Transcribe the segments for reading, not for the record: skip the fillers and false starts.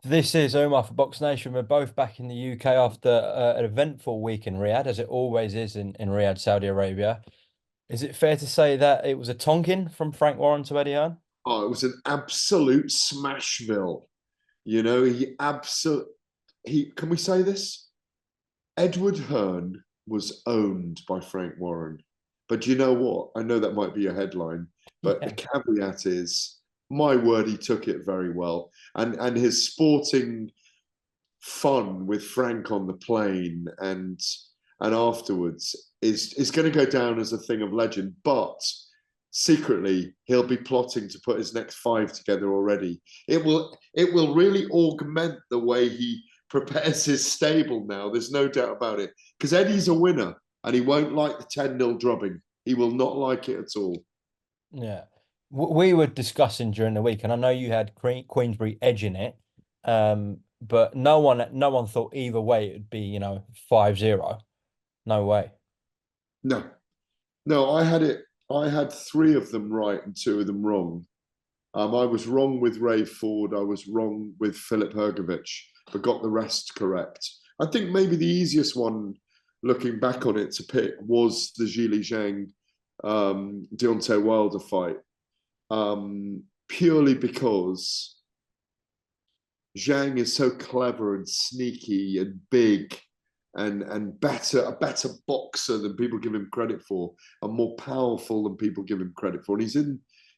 This is Umar for BoxNation. We're both back in the UK after an eventful week in Riyadh, as it always is in Riyadh, Saudi Arabia. Is it fair to say that it was a tonking from Frank Warren to Eddie Hearn? Oh, it was an absolute smashville. You know, he can we say this? Edward Hearn was owned by Frank Warren. But you know what? I know that might be a headline, but the Yeah. caveat is, my word, he took it very well. And his sporting fun with Frank on the plane and afterwards is going to go down as a thing of legend. But secretly, he'll be plotting to put his next five together already. It will really augment the way he prepares his stable now. There's no doubt about it. Because Eddie's a winner and he won't like the 10-0 drubbing. He will not like it at all. Yeah. We were discussing during the week, and I know you had Queensberry edging it, but no one thought either way it would be, 5-0. No way. No, no, I had three of them right and two of them wrong. I was wrong with Ray Ford. I was wrong with Philip Hergovich, but got the rest correct. I think maybe the easiest one, looking back on it, to pick was the Zhili Zhang Deontay Wilder fight, purely because Zhang is so clever and sneaky and big and a better boxer than people give him credit for, and more powerful than people give him credit for. And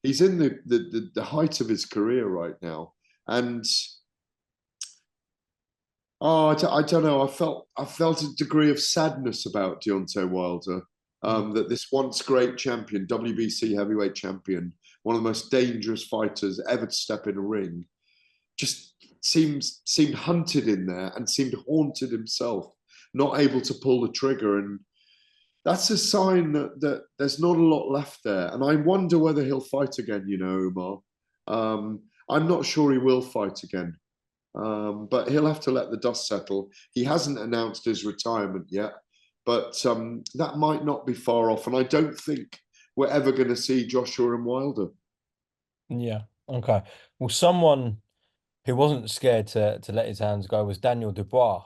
he's in the height of his career right now. And I don't know. I felt a degree of sadness about Deontay Wilder. That this once great champion, WBC heavyweight champion, one of the most dangerous fighters ever to step in a ring, just seemed hunted in there and seemed haunted himself, not able to pull the trigger. And that's a sign that there's not a lot left there. And I wonder whether he'll fight again, Umar. I'm not sure he will fight again. But he'll have to let the dust settle. He hasn't announced his retirement yet, but that might not be far off. And I don't think we're ever going to see Joshua and Wilder. Yeah. Okay. Well, someone who wasn't scared to let his hands go was Daniel Dubois.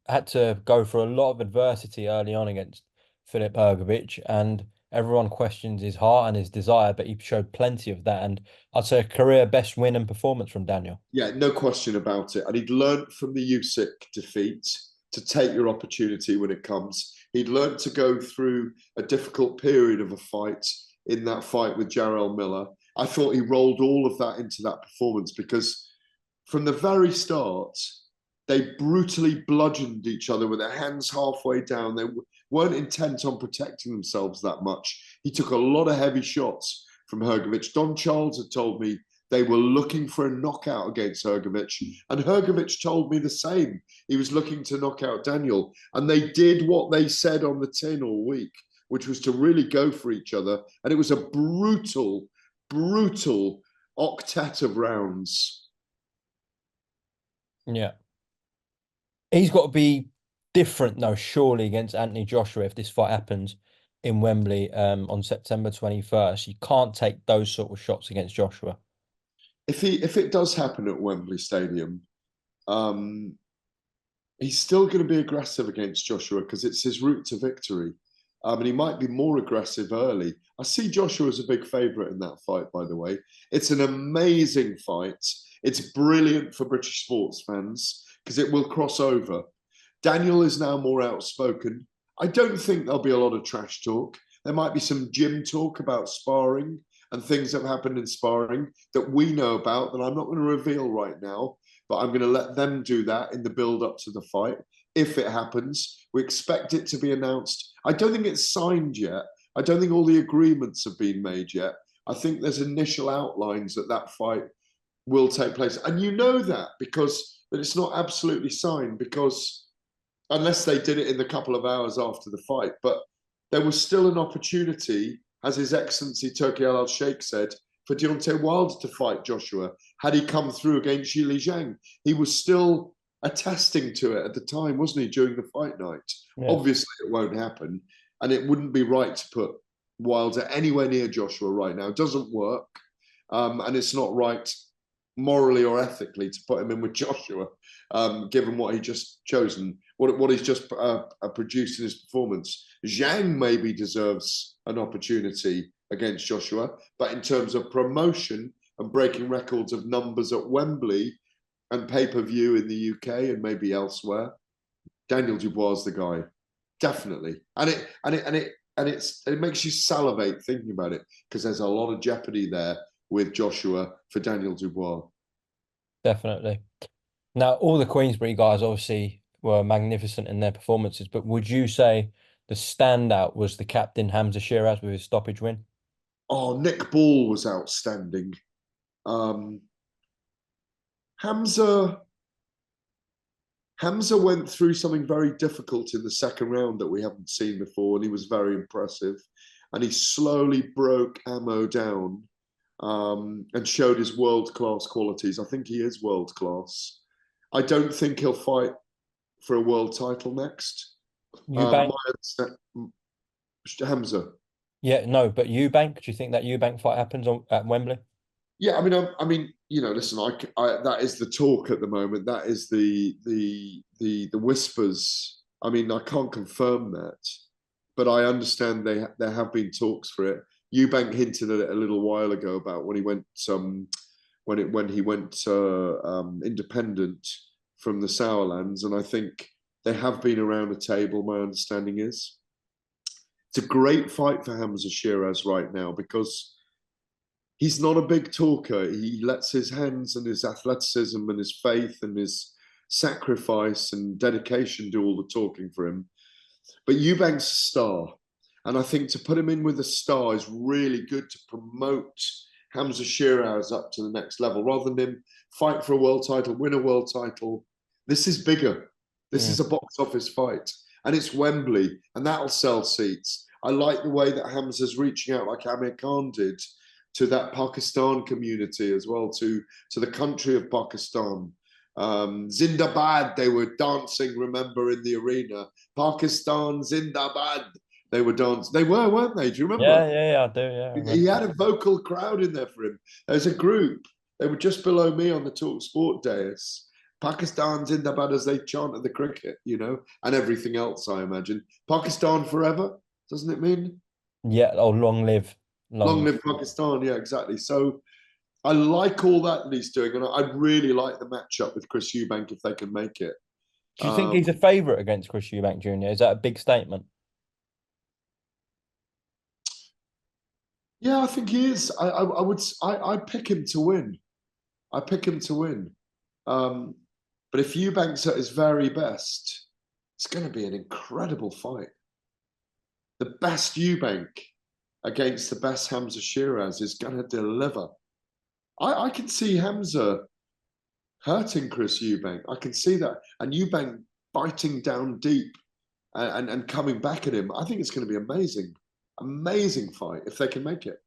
Had to go through a lot of adversity early on against Philip Hergovich, and everyone questions his heart and his desire, but he showed plenty of that. And I'd say a career best win and performance from Daniel. Yeah, no question about it. And he'd learned from the Usyk defeat to take your opportunity when it comes. He'd learned to go through a difficult period of a fight in that fight with Jarrell Miller. I thought he rolled all of that into that performance because from the very start, they brutally bludgeoned each other with their hands halfway down. They weren't intent on protecting themselves that much. He took a lot of heavy shots from Hergovich. Don Charles had told me they were looking for a knockout against Hergovich, and Hergovich told me the same. He was looking to knock out Daniel, and they did what they said on the tin all week, which was to really go for each other. And it was a brutal, brutal octet of rounds. Yeah. He's got to be different though, surely, against Anthony Joshua if this fight happens in Wembley on September 21st. You can't take those sort of shots against Joshua. If it does happen at Wembley Stadium, um, he's still going to be aggressive against Joshua because it's his route to victory. And he might be more aggressive early. I see Joshua as a big favourite in that fight, by the way. It's an amazing fight. It's brilliant for British sports fans because it will cross over. Daniel is now more outspoken. I don't think there'll be a lot of trash talk. There might be some gym talk about sparring and things that have happened in sparring that we know about that I'm not going to reveal right now, but I'm going to let them do that in the build up to the fight. If it happens, we expect it to be announced. I don't think it's signed yet. I don't think all the agreements have been made yet. I think there's initial outlines that that fight will take place. And you know that because that it's not absolutely signed because unless they did it in the couple of hours after the fight. But there was still an opportunity, as His Excellency Turki Al Sheikh said, for Deontay Wilder to fight Joshua had he come through against Zhili Zhang. He was still attesting to it at the time, wasn't he, during the fight night? Yeah. Obviously, it won't happen. And it wouldn't be right to put Wilder anywhere near Joshua right now. It doesn't work. And it's not right morally or ethically to put him in with Joshua, given what he just chosen, what he's just produced in his performance. Zhang maybe deserves an opportunity against Joshua, but in terms of promotion and breaking records of numbers at Wembley and pay-per-view in the UK and maybe elsewhere, Daniel Dubois is the guy, definitely. And it makes you salivate thinking about it because there's a lot of jeopardy there with Joshua for Daniel Dubois. Definitely. Now, all the Queensberry guys obviously were magnificent in their performances, but would you say the standout was the captain Hamza Shiraz with his stoppage win? Oh, Nick Ball was outstanding. Um, Hamza Hamza went through something very difficult in the second round that we haven't seen before, and he was very impressive. And he slowly broke Ammo down and showed his world-class qualities. I think he is world-class. I don't think he'll fight for a world title next. Eubank? Hamza. Yeah, no, but Eubank, do you think that Eubank fight happens at Wembley? Yeah, I mean, listen, that is the talk at the moment. That is the whispers. I mean, I can't confirm that, but I understand there have been talks for it. Eubank hinted at it a little while ago about when he went when he went independent from the Sourlands, and I think they have been around the table. My understanding is it's a great fight for Hamza Shiraz right now because he's not a big talker. He lets his hands and his athleticism and his faith and his sacrifice and dedication do all the talking for him. But Eubank's a star. And I think to put him in with a star is really good to promote Hamza Shiraz up to the next level rather than him fight for a world title, win a world title. This is bigger. This is a box office fight. And it's Wembley, and that'll sell seats. I like the way that Hamza's reaching out like Amir Khan did to that Pakistan community as well, to the country of Pakistan. Zindabad, they were dancing, remember, in the arena. Pakistan, Zindabad. They were dancing. They were, weren't they? Do you remember? Yeah, I do. Yeah, I He remember. had a vocal crowd in there for him. There's a group. They were just below me on the Talk Sport dais. Pakistan Zindabad as they chanted the cricket, and everything else, I imagine. Pakistan forever, doesn't it mean? Yeah, oh, long live. Long live Pakistan. Yeah, exactly. So I like all that he's doing, and I really like the matchup with Chris Eubank if they can make it. Do you think he's a favourite against Chris Eubank Jr.? Is that a big statement? Yeah, I think he is. I pick him to win. I pick him to win. But if Eubank's at his very best, it's going to be an incredible fight. The best Eubank against the best Hamza Shiraz is going to deliver. I can see Hamza hurting Chris Eubank. I can see that. And Eubank biting down deep and coming back at him. I think it's going to be amazing. Amazing fight if they can make it.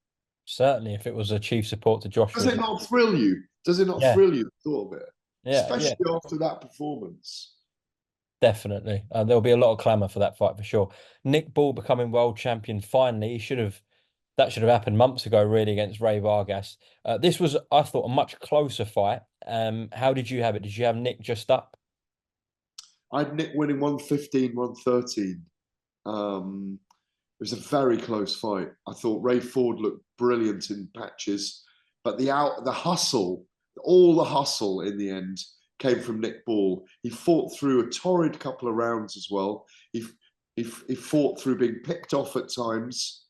Certainly, if it was a chief support to Joshua. Does it not thrill you? Does it not thrill you, the thought of it? Especially after that performance. Definitely. There'll be a lot of clamour for that fight for sure. Nick Ball becoming world champion finally. That should have happened months ago, really, against Ray Vargas. This was, I thought, a much closer fight. How did you have it? Did you have Nick just up? I had Nick winning 115, 113. It was a very close fight. I thought Ray Ford looked brilliant in patches, but the hustle, all the hustle in the end came from Nick Ball. He fought through a torrid couple of rounds as well. He fought through being picked off at times.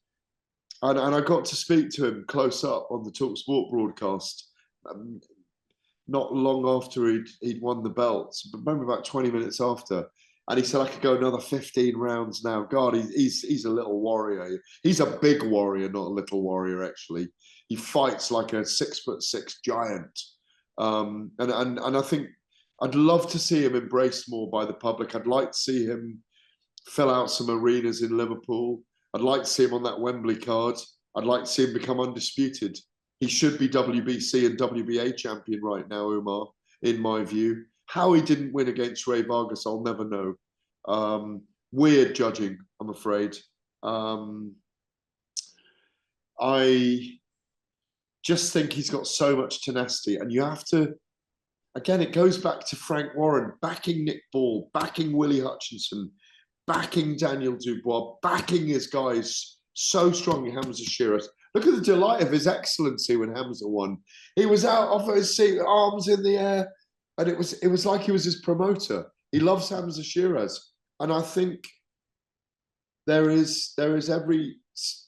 And I got to speak to him close up on the Talk Sport broadcast not long after he'd won the belts, but maybe about 20 minutes after. And he said, I could go another 15 rounds now. God, he's a little warrior. He's a big warrior, not a little warrior, actually. He fights like a 6'6" giant. And I think I'd love to see him embraced more by the public. I'd like to see him fill out some arenas in Liverpool. I'd like to see him on that Wembley card. I'd like to see him become undisputed. He should be WBC and WBA champion right now, Umar, in my view. How he didn't win against Ray Vargas, I'll never know. Weird judging, I'm afraid. I just think he's got so much tenacity. And you have to, again, it goes back to Frank Warren backing Nick Ball, backing Willie Hutchinson, backing Daniel Dubois, backing his guys so strongly, Hamza Shearer. Look at the delight of his excellency when Hamza won. He was out off his seat, arms in the air, and it was like he was his promoter. He loves Hamza Shiraz, and I think there is every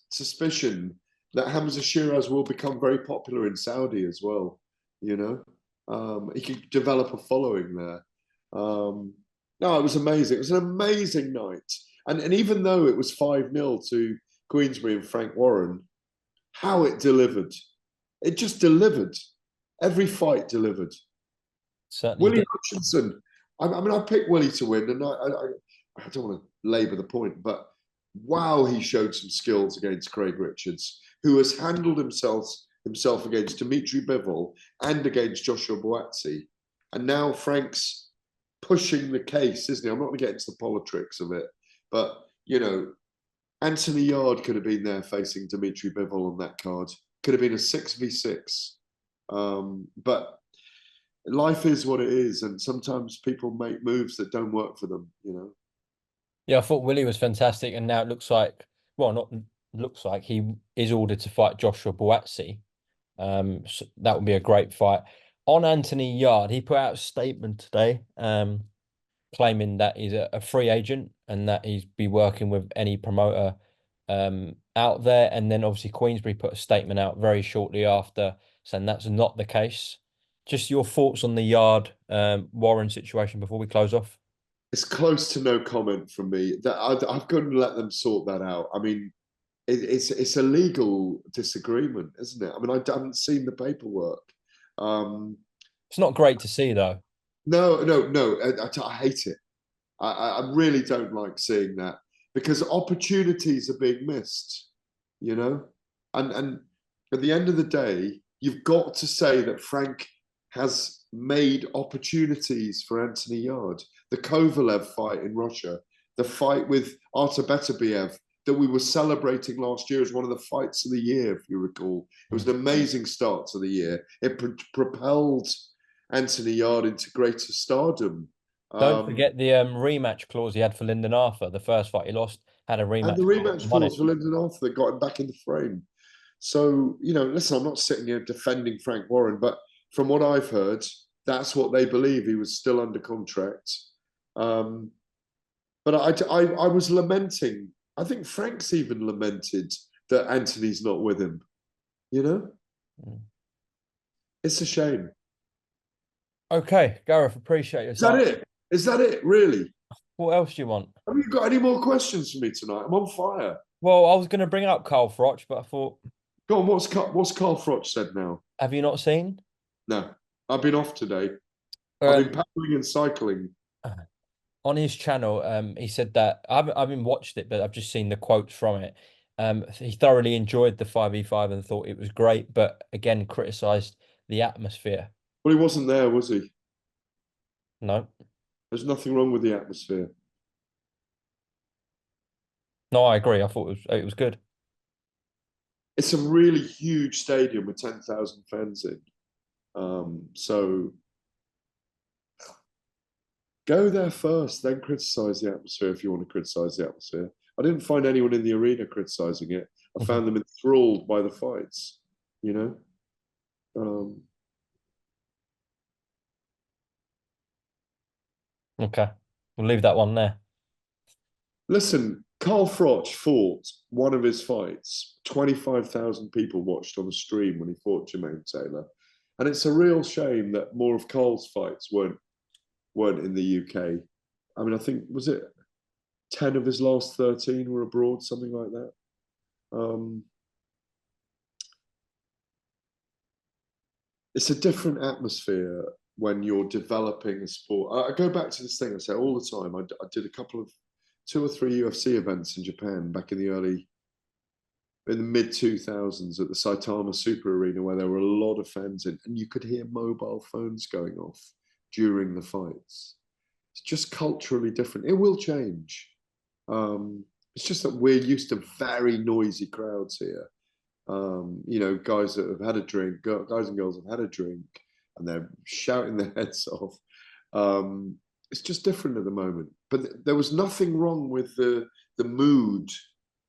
suspicion that Hamza Shiraz will become very popular in Saudi as well. You know, he could develop a following there. No, it was amazing. It was an amazing night, and even though it was 5-0 to Queensberry and Frank Warren, how it delivered. It just delivered. Every fight delivered. Certainly Willie did. Hutchinson. I mean, I picked Willie to win, and I don't want to labour the point, but wow, he showed some skills against Craig Richards, who has handled himself against Dimitri Bivol and against Joshua Buatsi. And now Frank's pushing the case, isn't he? I'm not going to get into the politics of it, but Anthony Yard could have been there facing Dimitri Bivol on that card. Could have been a 6v6. But life is what it is, and sometimes people make moves that don't work for them. Yeah, I thought Willie was fantastic, and now it looks like, well, not looks like, he is ordered to fight Joshua Buatsi. So that would be a great fight. On Anthony Yard, he put out a statement today, claiming that he's a free agent and that he's be working with any promoter out there. And then obviously Queensberry put a statement out very shortly after saying that's not the case. Just your thoughts on the Yard Warren situation before we close off. It's close to no comment from me. That I've got to let them sort that out. I mean, it's a legal disagreement, isn't it? I mean, I haven't seen the paperwork. Um, It's not great to see though. no, no, no. I hate it. I really don't like seeing that because opportunities are being missed, you know? And at the end of the day, you've got to say that Frank has made opportunities for Anthony Yard. The Kovalev fight in Russia, the fight with Artur Beterbiev that we were celebrating last year as one of the fights of the year, if you recall. It was an amazing start to the year. It propelled Anthony Yard into greater stardom. Don't Um, forget the rematch clause he had for Lyndon Arthur. The first fight he lost had a and the rematch clause rematch and won clause it. for Lyndon Arthur that got him back in the frame. So, listen, I'm not sitting here defending Frank Warren, but from what I've heard, that's what they believe. He was still under contract. Um, but I was lamenting. I think Frank's even lamented that Anthony's not with him. You know, Mm. it's a shame. Okay, Gareth, appreciate your Is that time. it? Is that it? Really? What else do you want? Have you got any more questions for me tonight? I'm on fire. Well, I was going to bring up Carl Froch, but I thought, Go on. What's Carl Froch said now? have you not seen? No, I've been off today. I've been Um, paddling and cycling. on his channel, he said that I haven't watched it, but I've just seen the quotes from it. He thoroughly enjoyed the 5v5 and thought it was great, but again, criticised the atmosphere. Well, he wasn't there, was he? No, There's nothing wrong with the atmosphere. no, I agree. I thought it was good. It's a really huge stadium with 10,000 fans in. So go there first, then criticize the atmosphere if you want to criticize the atmosphere. I didn't find anyone in the arena criticizing it. I found them enthralled by the fights, you know? Um, Okay, we'll leave that one there. Listen, Carl Froch fought one of his fights. 25,000 people watched on the stream when he fought Jermaine Taylor. And it's a real shame that more of Carl's fights weren't in the UK. I mean, I think, was it 10 of his last 13 were abroad, something like that? It's a different atmosphere when you're developing a sport. I go back to this thing I say all the time. I did a couple of 2 or 3 UFC events in Japan back in the mid 2000s at the Saitama Super Arena, where there were a lot of fans in, and you could hear mobile phones going off during the fights. It's just culturally different. It will change. It's just that we're used to very noisy crowds here. Guys that have had a drink, guys and girls have had a drink, and they're shouting their heads off. Um, it's just different at the moment. But there was nothing wrong with the mood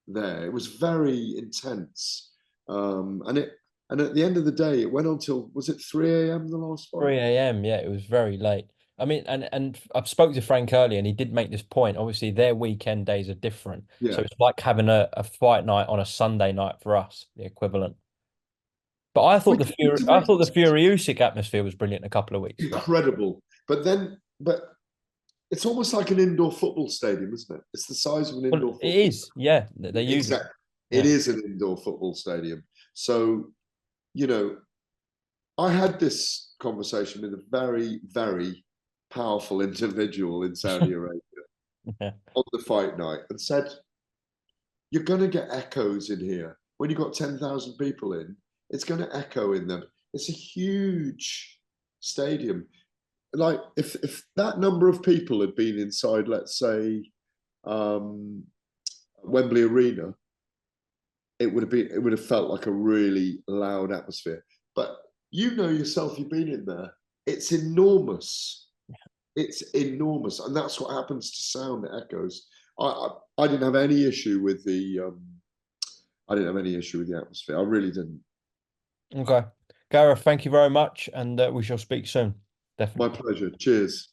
there. It was very intense, and at the end of the day, it went on till, was it 3 a.m. the last fight? 3 a.m. Yeah, it was very late. I mean, and I've spoke to Frank earlier, and he did make this point. Obviously, their weekend days are different, so Yeah, it's like having a fight night on a Sunday night for us, the equivalent. But I thought which the is Fury, I thought the Fury Usyk atmosphere was brilliant a couple of weeks ago. incredible. But it's almost like an indoor football stadium, isn't it? It's the size of an Well, indoor it football. is, yeah. They use it. Exactly. It Yeah. is an indoor football stadium. So, you know, I had this conversation with a very, very powerful individual in Saudi Arabia Yeah. on the fight night and said, you're going to get echoes in here. When you've got 10,000 people in, it's going to echo in them. It's a huge stadium. Like, if that number of people had been inside, let's say, um, Wembley Arena, it would have felt like a really loud atmosphere. But you know yourself, you've been in there. It's enormous. It's enormous, and that's what happens to sound. It echoes. I didn't have any issue with the I didn't have any issue with the atmosphere. I really didn't. Okay. Gareth, thank you very much, and we shall speak soon. My Definitely. pleasure. Cheers.